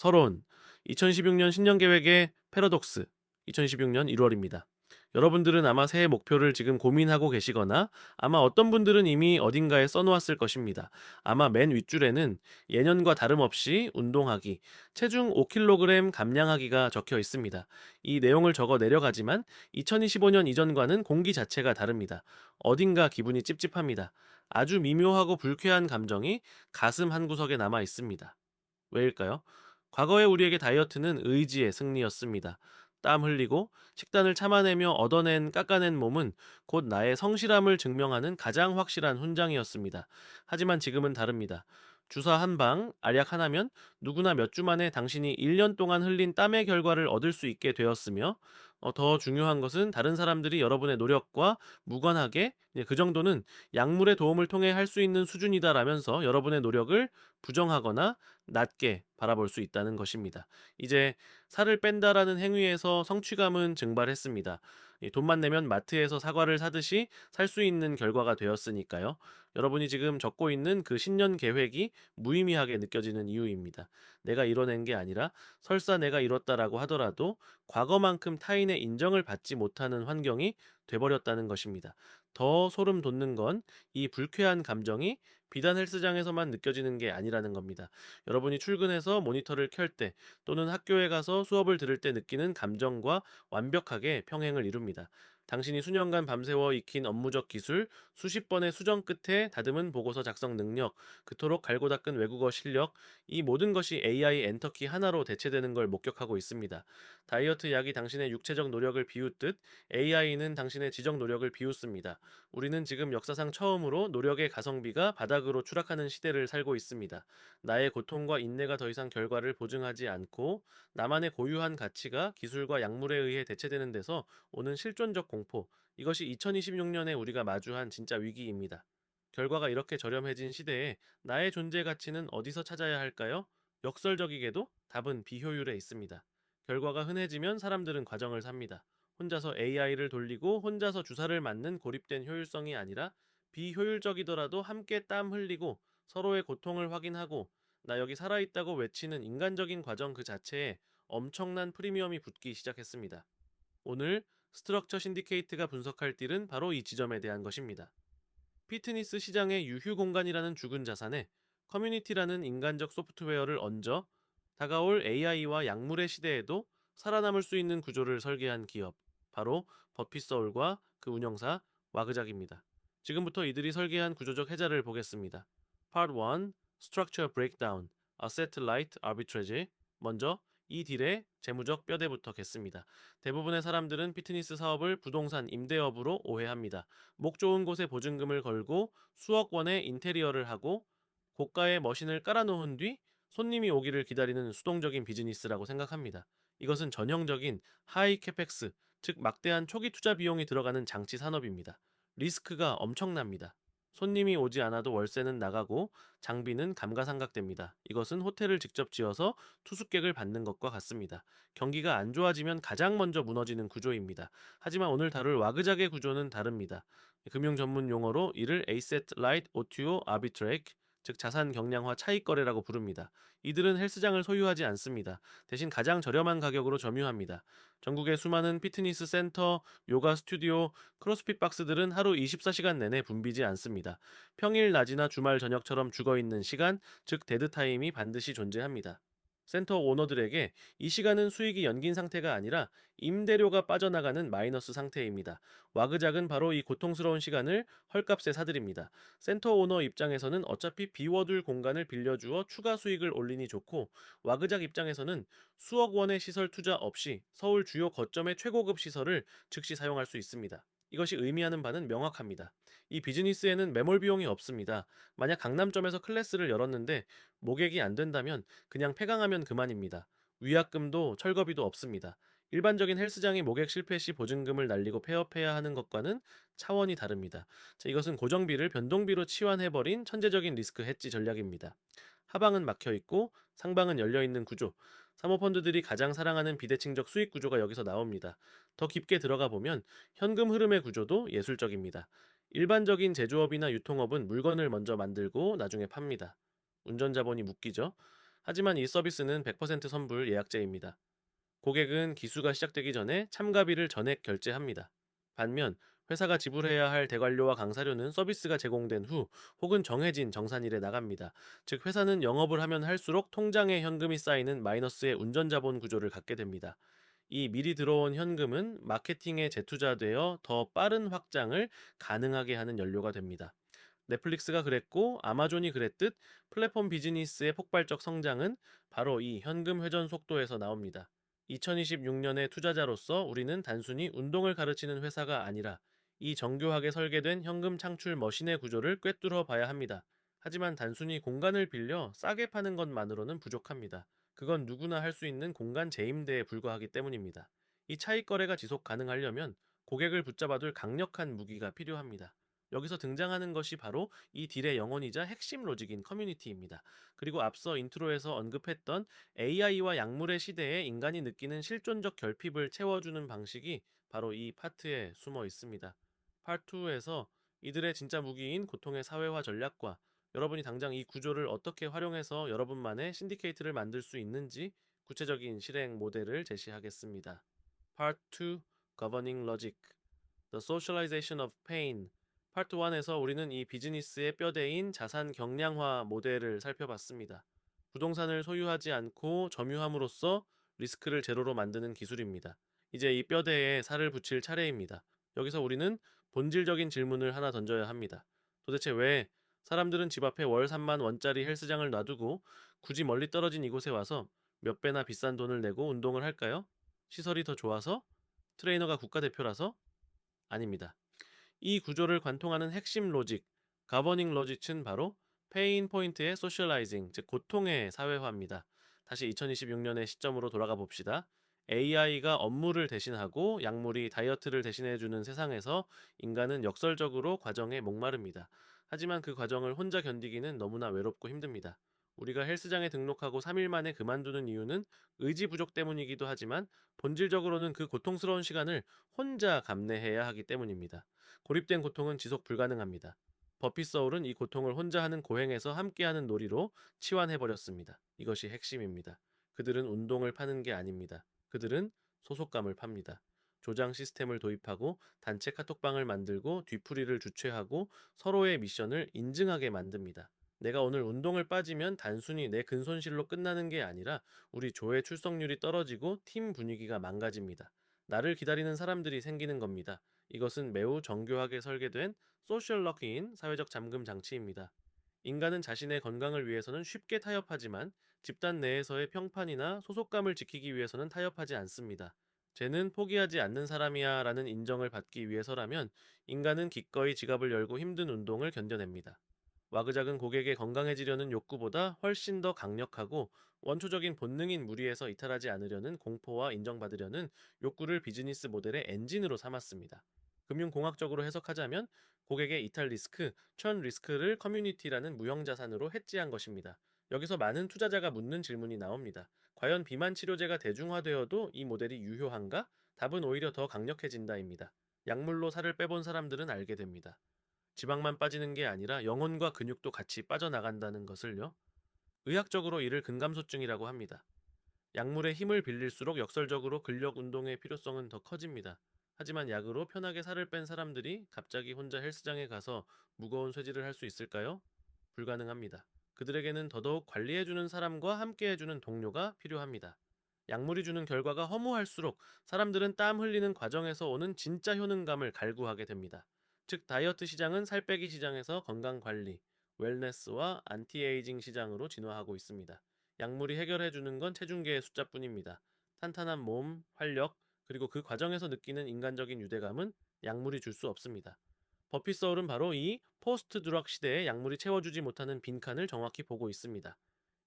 서론 2016년 신년 계획의 패러독스 2016년 1월입니다. 여러분들은 아마 새해 목표를 지금 고민하고 계시거나 아마 어떤 분들은 이미 어딘가에 써놓았을 것입니다. 아마 맨 윗줄에는 예년과 다름없이 운동하기, 체중 5kg 감량하기가 적혀 있습니다. 이 내용을 적어 내려가지만 2025년 이전과는 공기 자체가 다릅니다. 어딘가 기분이 찝찝합니다. 아주 미묘하고 불쾌한 감정이 가슴 한구석에 남아 있습니다. 왜일까요? 과거의 우리에게 다이어트는 의지의 승리였습니다. 땀 흘리고 식단을 참아내며 얻어낸 깎아낸 몸은 곧 나의 성실함을 증명하는 가장 확실한 훈장이었습니다. 하지만 지금은 다릅니다. 주사 한 방, 알약 하나면 누구나 몇 주 만에 당신이 1년 동안 흘린 땀의 결과를 얻을 수 있게 되었으며 더 중요한 것은 다른 사람들이 여러분의 노력과 무관하게 그 정도는 약물의 도움을 통해 할 수 있는 수준이다라면서 여러분의 노력을 부정하거나 낮게 바라볼 수 있다는 것입니다. 이제 살을 뺀다라는 행위에서 성취감은 증발했습니다. 이 돈만 내면 마트에서 사과를 사듯이 살 수 있는 결과가 되었으니까요. 여러분이 지금 적고 있는 그 신년 계획이 무의미하게 느껴지는 이유입니다. 내가 이뤄낸 게 아니라 설사 내가 이뤘다라고 하더라도 과거만큼 타인의 인정을 받지 못하는 환경이 돼버렸다는 것입니다. 더 소름 돋는 건 이 불쾌한 감정이 비단 헬스장에서만 느껴지는 게 아니라는 겁니다. 여러분이 출근해서 모니터를 켤 때 또는 학교에 가서 수업을 들을 때 느끼는 감정과 완벽하게 평행을 이룹니다. 당신이 수년간 밤새워 익힌 업무적 기술, 수십 번의 수정 끝에 다듬은 보고서 작성 능력, 그토록 갈고 닦은 외국어 실력, 이 모든 것이 AI 엔터키 하나로 대체되는 걸 목격하고 있습니다. 다이어트 약이 당신의 육체적 노력을 비웃듯 AI는 당신의 지적 노력을 비웃습니다. 우리는 지금 역사상 처음으로 노력의 가성비가 바닥으로 추락하는 시대를 살고 있습니다. 나의 고통과 인내가 더 이상 결과를 보증하지 않고 나만의 고유한 가치가 기술과 약물에 의해 대체되는 데서 오는 실존적 공포, 이것이 2026년에 우리가 마주한 진짜 위기입니다. 결과가 이렇게 저렴해진 시대에 나의 존재 가치는 어디서 찾아야 할까요? 역설적이게도 답은 비효율에 있습니다. 결과가 흔해지면 사람들은 과정을 삽니다. 혼자서 AI를 돌리고 혼자서 주사를 맞는 고립된 효율성이 아니라 비효율적이더라도 함께 땀 흘리고 서로의 고통을 확인하고 나 여기 살아있다고 외치는 인간적인 과정 그 자체에 엄청난 프리미엄이 붙기 시작했습니다. 오늘 스트럭처 신디케이트가 분석할 딜은 바로 이 지점에 대한 것입니다. 피트니스 시장의 유휴 공간이라는 죽은 자산에 커뮤니티라는 인간적 소프트웨어를 얹어 다가올 AI와 약물의 시대에도 살아남을 수 있는 구조를 설계한 기업, 바로 버핏서울과 그 운영사 와그작입니다. 지금부터 이들이 설계한 구조적 해자를 보겠습니다. Part 1. Structure Breakdown Asset Light Arbitrage. 먼저 이 딜의 재무적 뼈대부터 겠습니다. 대부분의 사람들은 피트니스 사업을 부동산 임대업으로 오해합니다. 목 좋은 곳에 보증금을 걸고 수억 원의 인테리어를 하고 고가의 머신을 깔아놓은 뒤 손님이 오기를 기다리는 수동적인 비즈니스라고 생각합니다. 이것은 전형적인 하이 캐펙스, 즉 막대한 초기 투자 비용이 들어가는 장치 산업입니다. 리스크가 엄청납니다. 손님이 오지 않아도 월세는 나가고 장비는 감가상각됩니다. 이것은 호텔을 직접 지어서 투숙객을 받는 것과 같습니다. 경기가 안 좋아지면 가장 먼저 무너지는 구조입니다. 하지만 오늘 다룰 와그작의 구조는 다릅니다. 금융 전문 용어로 이를 Asset Light Auto Arbitrage, 즉 자산 경량화 차익 거래라고 부릅니다. 이들은 헬스장을 소유하지 않습니다. 대신 가장 저렴한 가격으로 점유합니다. 전국의 수많은 피트니스 센터, 요가 스튜디오, 크로스핏 박스들은 하루 24시간 내내 붐비지 않습니다. 평일 낮이나 주말 저녁처럼 죽어있는 시간, 즉 데드타임이 반드시 존재합니다. 센터 오너들에게 이 시간은 수익이 연긴 상태가 아니라 임대료가 빠져나가는 마이너스 상태입니다. 와그작은 바로 이 고통스러운 시간을 헐값에 사들입니다. 센터 오너 입장에서는 어차피 비워둘 공간을 빌려주어 추가 수익을 올리니 좋고, 와그작 입장에서는 수억 원의 시설 투자 없이 서울 주요 거점의 최고급 시설을 즉시 사용할 수 있습니다. 이것이 의미하는 바는 명확합니다. 이 비즈니스에는 매몰 비용이 없습니다. 만약 강남점에서 클래스를 열었는데 모객이 안 된다면 그냥 폐강하면 그만입니다. 위약금도 철거비도 없습니다. 일반적인 헬스장이 모객 실패 시 보증금을 날리고 폐업해야 하는 것과는 차원이 다릅니다. 자, 이것은 고정비를 변동비로 치환해버린 천재적인 리스크 해지 전략입니다. 하방은 막혀 있고 상방은 열려 있는 구조. 사모펀드들이 가장 사랑하는 비대칭적 수익 구조가 여기서 나옵니다. 더 깊게 들어가 보면 현금 흐름의 구조도 예술적입니다. 일반적인 제조업이나 유통업은 물건을 먼저 만들고 나중에 팝니다. 운전자본이 묶이죠. 하지만 이 서비스는 100% 선불 예약제입니다. 고객은 기수가 시작되기 전에 참가비를 전액 결제합니다. 반면 회사가 지불해야 할 대관료와 강사료는 서비스가 제공된 후 혹은 정해진 정산일에 나갑니다. 즉 회사는 영업을 하면 할수록 통장에 현금이 쌓이는 마이너스의 운전자본 구조를 갖게 됩니다. 이 미리 들어온 현금은 마케팅에 재투자되어 더 빠른 확장을 가능하게 하는 연료가 됩니다. 넷플릭스가 그랬고 아마존이 그랬듯 플랫폼 비즈니스의 폭발적 성장은 바로 이 현금 회전 속도에서 나옵니다. 2026년의 투자자로서 우리는 단순히 운동을 가르치는 회사가 아니라 이 정교하게 설계된 현금 창출 머신의 구조를 꿰뚫어 봐야 합니다. 하지만 단순히 공간을 빌려 싸게 파는 것만으로는 부족합니다. 그건 누구나 할 수 있는 공간 재임대에 불과하기 때문입니다. 이 차익 거래가 지속 가능하려면 고객을 붙잡아둘 강력한 무기가 필요합니다. 여기서 등장하는 것이 바로 이 딜의 영혼이자 핵심 로직인 커뮤니티입니다. 그리고 앞서 인트로에서 언급했던 AI와 약물의 시대에 인간이 느끼는 실존적 결핍을 채워주는 방식이 바로 이 파트에 숨어 있습니다. 파트 2에서 이들의 진짜 무기인 고통의 사회화 전략과 여러분이 당장 이 구조를 어떻게 활용해서 여러분만의 신디케이트를 만들 수 있는지 구체적인 실행 모델을 제시하겠습니다. Part 2 Governing Logic The Socialization of Pain 파트 1에서 우리는 이 비즈니스의 뼈대인 자산 경량화 모델을 살펴봤습니다. 부동산을 소유하지 않고 점유함으로써 리스크를 제로로 만드는 기술입니다. 이제 이 뼈대에 살을 붙일 차례입니다. 여기서 우리는 본질적인 질문을 하나 던져야 합니다. 도대체 왜 사람들은 집 앞에 월 3만 원짜리 헬스장을 놔두고 굳이 멀리 떨어진 이곳에 와서 몇 배나 비싼 돈을 내고 운동을 할까요? 시설이 더 좋아서? 트레이너가 국가대표라서? 아닙니다. 이 구조를 관통하는 핵심 로직, 가버닝 로직은 바로 페인 포인트의 소셜라이징, 즉 고통의 사회화입니다. 다시 2026년의 시점으로 돌아가 봅시다. AI가 업무를 대신하고 약물이 다이어트를 대신해주는 세상에서 인간은 역설적으로 과정에 목마릅니다. 하지만 그 과정을 혼자 견디기는 너무나 외롭고 힘듭니다. 우리가 헬스장에 등록하고 3일 만에 그만두는 이유는 의지 부족 때문이기도 하지만 본질적으로는 그 고통스러운 시간을 혼자 감내해야 하기 때문입니다. 고립된 고통은 지속 불가능합니다. 버피 서울은 이 고통을 혼자 하는 고행에서 함께하는 놀이로 치환해버렸습니다. 이것이 핵심입니다. 그들은 운동을 파는 게 아닙니다. 그들은 소속감을 팝니다. 조장 시스템을 도입하고 단체 카톡방을 만들고 뒤풀이를 주최하고 서로의 미션을 인증하게 만듭니다. 내가 오늘 운동을 빠지면 단순히 내 근손실로 끝나는 게 아니라 우리 조의 출석률이 떨어지고 팀 분위기가 망가집니다. 나를 기다리는 사람들이 생기는 겁니다. 이것은 매우 정교하게 설계된 소셜 럭인 사회적 잠금 장치입니다. 인간은 자신의 건강을 위해서는 쉽게 타협하지만 집단 내에서의 평판이나 소속감을 지키기 위해서는 타협하지 않습니다. 쟤는 포기하지 않는 사람이야 라는 인정을 받기 위해서라면 인간은 기꺼이 지갑을 열고 힘든 운동을 견뎌냅니다. 와그작은 고객의 건강해지려는 욕구보다 훨씬 더 강력하고 원초적인 본능인 무리에서 이탈하지 않으려는 공포와 인정받으려는 욕구를 비즈니스 모델의 엔진으로 삼았습니다. 금융공학적으로 해석하자면 고객의 이탈 리스크, 천 리스크를 커뮤니티라는 무형자산으로 해지한 것입니다. 여기서 많은 투자자가 묻는 질문이 나옵니다. 과연 비만 치료제가 대중화되어도 이 모델이 유효한가? 답은 오히려 더 강력해진다입니다. 약물로 살을 빼본 사람들은 알게 됩니다. 지방만 빠지는 게 아니라 영혼과 근육도 같이 빠져나간다는 것을요. 의학적으로 이를 근감소증이라고 합니다. 약물의 힘을 빌릴수록 역설적으로 근력 운동의 필요성은 더 커집니다. 하지만 약으로 편하게 살을 뺀 사람들이 갑자기 혼자 헬스장에 가서 무거운 쇠질을 할 수 있을까요? 불가능합니다. 그들에게는 더더욱 관리해주는 사람과 함께해주는 동료가 필요합니다. 약물이 주는 결과가 허무할수록 사람들은 땀 흘리는 과정에서 오는 진짜 효능감을 갈구하게 됩니다. 즉 다이어트 시장은 살 빼기 시장에서 건강 관리, 웰네스와 안티에이징 시장으로 진화하고 있습니다. 약물이 해결해 주는 건 체중계의 숫자뿐입니다. 탄탄한 몸, 활력, 그리고 그 과정에서 느끼는 인간적인 유대감은 약물이 줄 수 없습니다. 버피 서울은 바로 이 포스트 드럭 시대에 약물이 채워주지 못하는 빈칸을 정확히 보고 있습니다.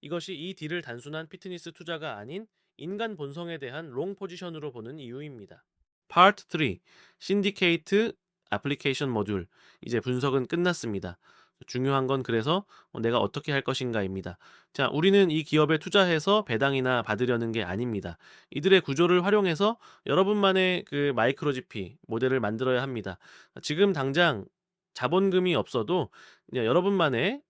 이것이 이 딜을 단순한 피트니스 투자가 아닌 인간 본성에 대한 롱 포지션으로 보는 이유입니다. 파트 3. 신디케이트 애플리케이션 모듈. 이제 분석은 끝났습니다. 중요한 건 그래서 내가 어떻게 할 것인가입니다. 자, 우리는 이 기업에 투자해서 배당이나 받으려는 게 아닙니다. 이들의 구조를 활용해서 여러분만의 그 마이크로 GP 모델을 만들어야 합니다. 지금 당장 자본금이 없어도 그냥 여러분만의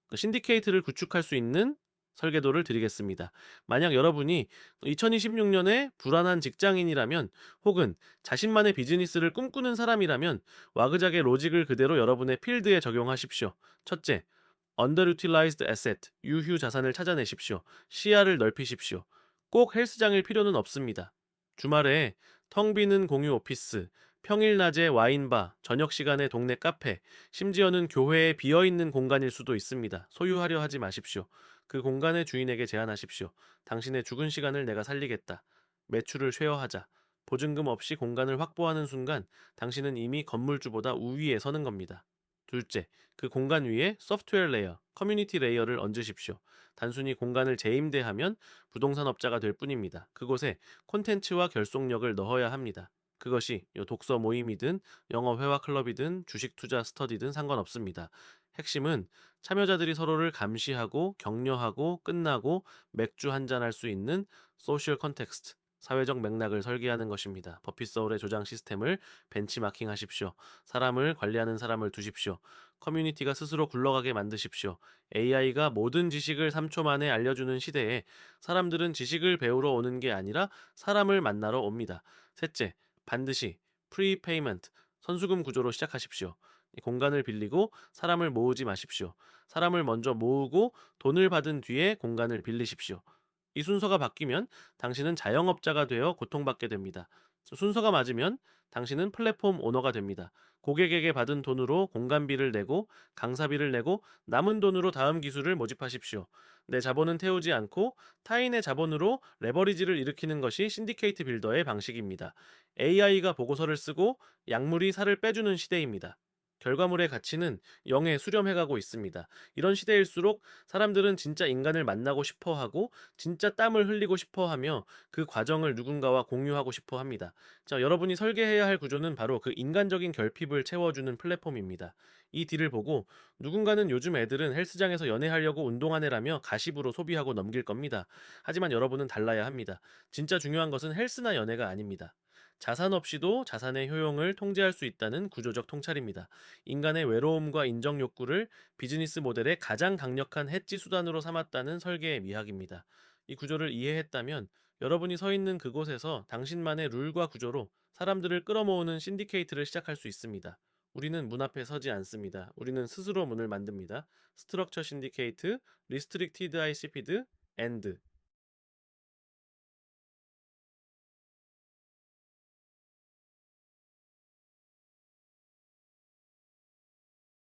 그 신디케이트를 구축할 수 있는 설계도를 드리겠습니다. 만약 여러분이 2026년에 불안한 직장인이라면 혹은 자신만의 비즈니스를 꿈꾸는 사람이라면 와그작의 로직을 그대로 여러분의 필드에 적용하십시오. 첫째, underutilized asset, 유휴 자산을 찾아내십시오. 시야를 넓히십시오. 꼭 헬스장일 필요는 없습니다. 주말에 텅 비는 공유 오피스, 평일 낮에 와인바, 저녁 시간에 동네 카페, 심지어는 교회에 비어있는 공간일 수도 있습니다. 소유하려 하지 마십시오. 그 공간의 주인에게 제안하십시오. 당신의 죽은 시간을 내가 살리겠다. 매출을 쉐어하자. 보증금 없이 공간을 확보하는 순간 당신은 이미 건물주보다 우위에 서는 겁니다. 둘째, 그 공간 위에 소프트웨어 레이어, 커뮤니티 레이어를 얹으십시오. 단순히 공간을 재임대하면 부동산 업자가 될 뿐입니다. 그곳에 콘텐츠와 결속력을 넣어야 합니다. 그것이 독서 모임이든 영어 회화 클럽이든 주식 투자 스터디든 상관없습니다. 핵심은 참여자들이 서로를 감시하고 격려하고 끝나고 맥주 한잔 할 수 있는 소셜 컨텍스트, 사회적 맥락을 설계하는 것입니다. 버핏 서울의 조장 시스템을 벤치마킹 하십시오. 사람을 관리하는 사람을 두십시오. 커뮤니티가 스스로 굴러가게 만드십시오. AI가 모든 지식을 3초 만에 알려주는 시대에 사람들은 지식을 배우러 오는 게 아니라 사람을 만나러 옵니다. 셋째, 반드시 프리페이먼트, 선수금 구조로 시작하십시오. 이 공간을 빌리고 사람을 모으지 마십시오. 사람을 먼저 모으고 돈을 받은 뒤에 공간을 빌리십시오. 이 순서가 바뀌면 당신은 자영업자가 되어 고통받게 됩니다. 순서가 맞으면 당신은 플랫폼 오너가 됩니다. 고객에게 받은 돈으로 공간비를 내고 강사비를 내고 남은 돈으로 다음 기술을 모집하십시오. 내 자본은 태우지 않고 타인의 자본으로 레버리지를 일으키는 것이 신디케이트 빌더의 방식입니다. AI가 보고서를 쓰고 약물이 살을 빼주는 시대입니다. 결과물의 가치는 0에 수렴해가고 있습니다. 이런 시대일수록 사람들은 진짜 인간을 만나고 싶어 하고 진짜 땀을 흘리고 싶어 하며 그 과정을 누군가와 공유하고 싶어 합니다. 자, 여러분이 설계해야 할 구조는 바로 그 인간적인 결핍을 채워주는 플랫폼입니다. 이 딜을 보고 누군가는 요즘 애들은 헬스장에서 연애하려고 운동하네라며 가십으로 소비하고 넘길 겁니다. 하지만 여러분은 달라야 합니다. 진짜 중요한 것은 헬스나 연애가 아닙니다. 자산 없이도 자산의 효용을 통제할 수 있다는 구조적 통찰입니다. 인간의 외로움과 인정 욕구를 비즈니스 모델의 가장 강력한 해지 수단으로 삼았다는 설계의 미학입니다. 이 구조를 이해했다면 여러분이 서 있는 그곳에서 당신만의 룰과 구조로 사람들을 끌어모으는 신디케이트를 시작할 수 있습니다. 우리는 문 앞에 서지 않습니다. 우리는 스스로 문을 만듭니다. 스트럭처 신디케이트, 리스트릭티드 ICP드, 엔드.